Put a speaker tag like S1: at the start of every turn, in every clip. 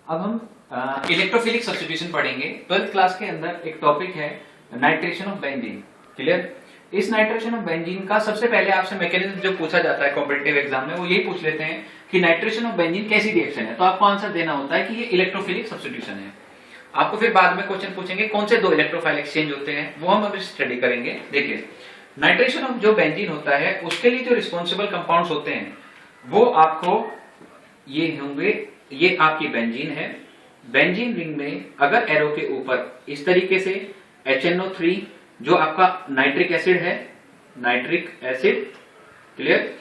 S1: अब हम electrophilic substitution पढ़ेंगे। 12th क्लास के अंदर एक टॉपिक है नाइट्रेशन ऑफ बेंजीन। क्लियर? इस नाइट्रेशन ऑफ बेंजीन का सबसे पहले आपसे मैकेनिज्म जो पूछा जाता है कॉम्पिटिटिव एग्जाम में, वो यही पूछ लेते हैं कि नाइट्रेशन ऑफ बेंजीन कैसी रिएक्शन है, तो आपको आंसर देना होता है कि ये इलेक्ट्रोफिलिक सब्स्टिट्यूशन है। आपको फिर बाद में क्वेश्चन पूछेंगे कौन से दो इलेक्ट्रोफाइल एक्सचेंज होते हैं, वो हम अभी स्टडी करेंगे। देखिए, नाइट्रेशन ऑफ जो बेंजीन होता है उसके लिए जो रिस्पॉन्सिबल कंपाउंड्स होते हैं वो आपको ये होंगे। ये आपकी बेंजीन है। बेंजीन रिंग में अगर एरो के ऊपर इस तरीके से HNO3 जो आपका नाइट्रिक एसिड है, नाइट्रिक एसिड, क्लियर,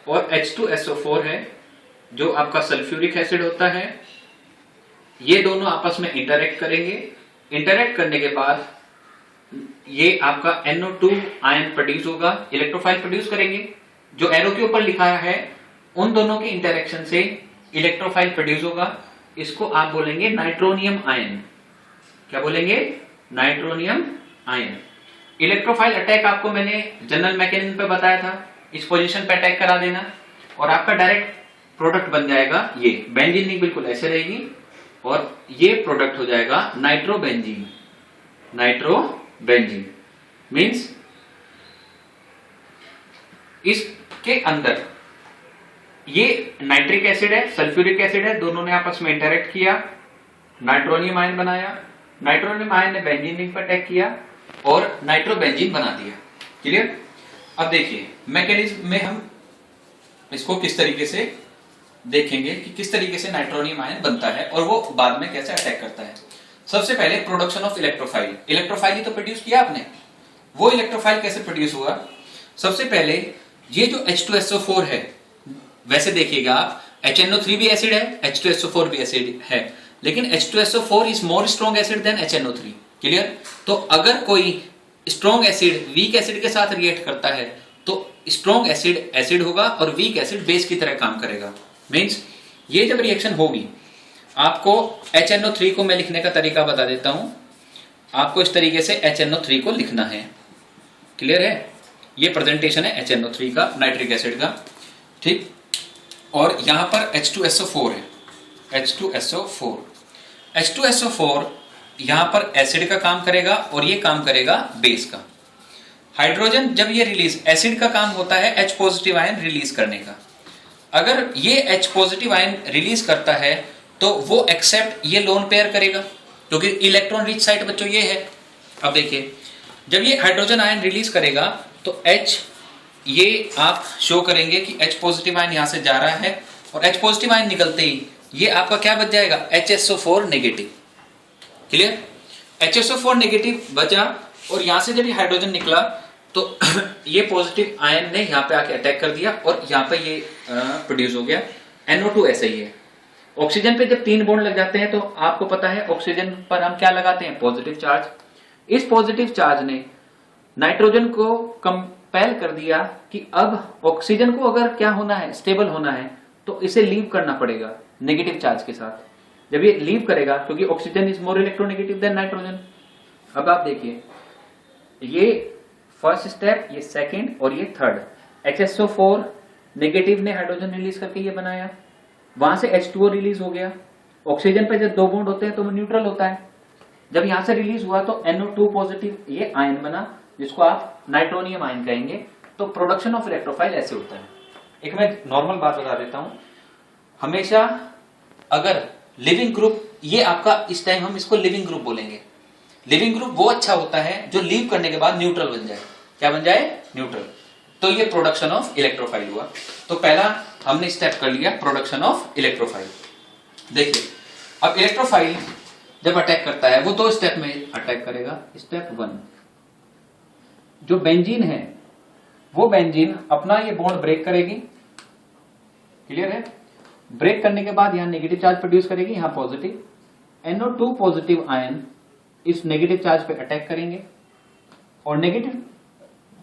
S1: और H2SO4 है जो आपका सल्फ्यूरिक एसिड होता है, ये दोनों आपस में इंटरेक्ट करेंगे। इंटरेक्ट करने के बाद ये आपका NO2 आयन प्रोड्यूस होगा, इलेक्ट्रोफाइल प्रोड्यूस करेंगे। जो एरो के ऊपर लिखा है उन दोनों की इंटरेक्शन से इलेक्ट्रोफाइल प्रोड्यूस होगा। इसको आप बोलेंगे नाइट्रोनियम आयन। क्या बोलेंगे? Nitronium ion. इलेक्ट्रोफाइल अटैक आपको मैंने जनरल मैकेनिज्म पे बताया था, इस पोजीशन पे अटैक करा देना और आपका डायरेक्ट प्रोडक्ट बन जाएगा ये बेंजीन रिंग, बिल्कुल ऐसे रहेगी और ये प्रोडक्ट हो जाएगा नाइट्रोबेंजीन। नाइट्रोबेंजीन मींस इसके अंदर ये नाइट्रिक एसिड है, सल्फ्यूरिक एसिड है, दोनों ने आपस में इंटरेक्ट किया, नाइट्रोनियम आयन बनाया। नाइट्रोनियम आयन ने बेंजीन रिंग पर अटैक किया और नाइट्रोबेंजीन बना दिया। क्लियर? अब देखिए मैकेनिज्म में हम इसको किस तरीके से देखेंगे कि किस तरीके से नाइट्रोनियम आयन बनता है और वो बाद में कैसे अटैक करता है। सबसे पहले प्रोडक्शन ऑफ इलेक्ट्रोफाइल। इलेक्ट्रोफाइल ही तो प्रोड्यूस किया आपने, वो इलेक्ट्रोफाइल कैसे प्रोड्यूस हुआ? सबसे पहले ये जो H2SO4 है, वैसे देखिएगा आप HNO3 भी एसिड है, H2SO4 भी एसिड है, लेकिन H2SO4 is more strong acid than HNO3। Clear? तो अगर कोई स्ट्रॉन्ग एसिड वीक एसिड के साथ रिएक्ट करता है तो स्ट्रॉन्ग एसिड एसिड होगा और वीक एसिड बेस की तरह काम करेगा। मींस ये जब रिएक्शन होगी, आपको HNO3 को मैं लिखने का तरीका बता देता हूं। आपको इस तरीके से HNO3 को लिखना है। क्लियर है? ये प्रेजेंटेशन है HNO3 का, नाइट्रिक एसिड का, ठीक। और यहां पर H2SO4 है, H2SO4। H2SO4 यहां पर एसिड का काम करेगा और ये काम करेगा बेस का। हाइड्रोजन जब ये रिलीज, एसिड का काम होता है H पॉजिटिव आयन रिलीज करने का। अगर ये H पॉजिटिव आयन रिलीज करता है तो वो एक्सेप्ट ये लोन पेयर करेगा, क्योंकि इलेक्ट्रॉन रिच साइट बच्चों ये है। अब देखिए, जब ये हाइड्रोजन आयन रिलीज करेगा तो H, ये आप शो करेंगे कि H पॉजिटिव आयन यहां से जा रहा है और H पॉजिटिव आयन निकलते ही ये आपका क्या बच जाएगा? HSO4 negative. Clear? HSO4 negative बचा और यहां से जब ये हाइड्रोजन निकला तो ये पॉजिटिव आयन ने यहां पे आके अटैक कर दिया और यहां पे ये प्रोड्यूस हो गया। NO2 ऐसा ही है। ऑक्सीजन पे जब 3 बॉन्ड लग जाते हैं तो आपको पता है ऑक्सीजन पर हम क्या लगाते हैं? Positive charge. इस पॉजिटिव चार्ज ने नाइट्रोजन को कंपेल कर दिया कि अब ऑक्सीजन को अगर क्या होना है, स्टेबल होना है, तो इसे लीव करना पड़ेगा नेगेटिव चार्ज के साथ। जब ये लीव करेगा, क्योंकि oxygen is more electronegative than nitrogen. अब आप देखिए, ये फर्स्ट स्टेप, ये सेकंड और ये थर्ड। HSO4 नेगेटिव ने हाइड्रोजन रिलीज करके ये बनाया, वहां से H2O रिलीज हो गया। ऑक्सीजन पे जब 2 बॉन्ड होते हैं तो वो न्यूट्रल होता है। जब यहां से रिलीज हुआ तो NO2 पॉजिटिव ये आयन बना, जिसको आप नाइट्रोनियम आयन कहेंगे। तो प्रोडक्शन ऑफ इलेक्ट्रोफाइल ऐसे होता है। एक मैं नॉर्मल बात बता देता हूं, हमेशा अगर लिविंग ग्रुप, ये आपका इस टाइम हम इसको लिविंग ग्रुप बोलेंगे। लिविंग ग्रुप वो अच्छा होता है जो लीव करने के बाद न्यूट्रल बन जाए। क्या बन जाए? न्यूट्रल। तो ये प्रोडक्शन ऑफ इलेक्ट्रोफाइल हुआ। तो पहला हमने स्टेप कर लिया, प्रोडक्शन ऑफ इलेक्ट्रोफाइल। देखिए, अब इलेक्ट्रोफाइल जब अटैक करता है वो 2 स्टेप में अटैक करेगा। स्टेप 1, जो बेंजीन है वो बेंजीन अपना ये बॉन्ड ब्रेक करेगी। क्लियर है? ब्रेक करने के बाद यहां नेगेटिव चार्ज प्रोड्यूस करेगी, यहां पॉजिटिव। NO2 पॉजिटिव आयन इस नेगेटिव चार्ज पे अटैक करेंगे और नेगेटिव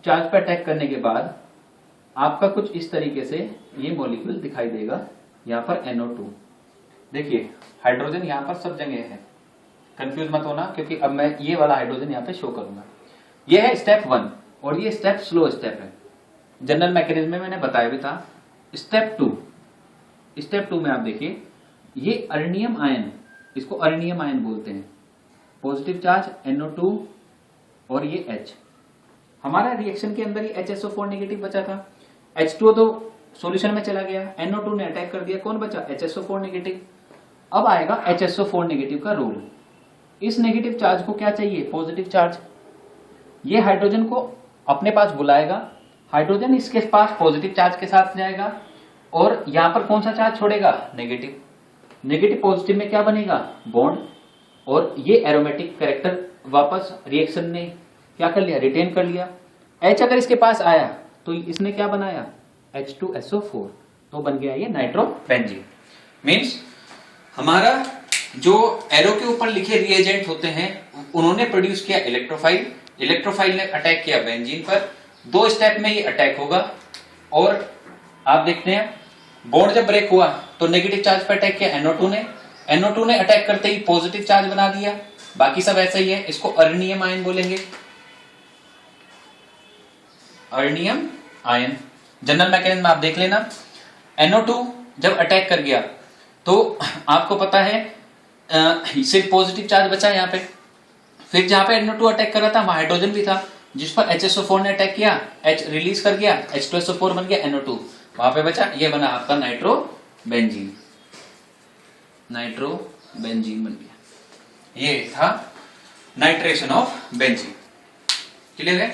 S1: चार्ज पे अटैक करने के बाद आपका कुछ इस तरीके से ये मॉलिक्यूल दिखाई देगा। यहां पर NO2, देखिए हाइड्रोजन यहां पर सब जगह है, कंफ्यूज मत होना, क्योंकि अब मैं ये वाला हाइड्रोजन यहां पे शो करूंगा। ये है स्टेप 1 और ये स्टेप स्लो स्टेप है। जनरल मैकेनिज्म में मैंने बताया भी था। स्टेप 2 में आप देखिए, ये अर्नियम आयन इसको अरणीयम आयन बोलते हैं। पॉजिटिव चार्ज NO2 और ये H। हमारा रिएक्शन के अंदर ही HSO4 नेगेटिव बचा था, H2O तो सॉल्यूशन में चला गया, NO2 ने अटैक कर दिया, कौन बचा? HSO4 negative. अब आएगा HSO4 नेगेटिव का रोल। इस नेगेटिव चार्ज को क्या चाहिए? Positive charge. ये हाइड्रोजन को अपने पास बुलाएगा, हाइड्रोजन इसके पास पॉजिटिव चार्ज के साथ जाएगा और यहां पर कौन सा चार्ज छोड़ेगा? नेगेटिव। नेगेटिव पॉजिटिव में क्या बनेगा? बॉन्ड। और ये एरोमेटिक कैरेक्टर वापस रिएक्शन ने क्या कर लिया? रिटेन कर लिया। H अगर इसके पास आया तो इसने क्या बनाया? H2SO4, तो बन गया ये नाइट्रोबेंजीन। मींस हमारा जो एरो के ऊपर लिखे रिएजेंट होते हैं उन्होंने प्रोड्यूस किया इलेक्ट्रोफाइल, इलेक्ट्रोफाइल ने अटैक किया बेंजीन पर, 2 स्टेप में ये अटैक होगा। और आप देखते हैं बॉन्ड जब ब्रेक हुआ तो नेगेटिव चार्ज पर अटैक किया NO2 ने, NO2 ने अटैक करते ही पॉजिटिव चार्ज बना दिया। बाकी सब ऐसा ही है, इसको अरणीयम आयन बोलेंगे, अरणीयम आयन। जनरल मैकेनिज्म आप देख लेना। NO2 जब अटैक कर गया तो आपको पता है सिर्फ पॉजिटिव चार्ज बचा यहाँ पे। फिर जहां पे NO2 अटैक कर रहा था वहां हाइड्रोजन भी था, जिस पर HSO4 ने अटैक किया, H रिलीज कर गया, H2SO4 बन गया, NO2 वहां पे बचा, ये बना आपका नाइट्रोबेंजीन। नाइट्रोबेंजीन बन गया। ये था नाइट्रेशन ऑफ बेंजीन। क्लियर है?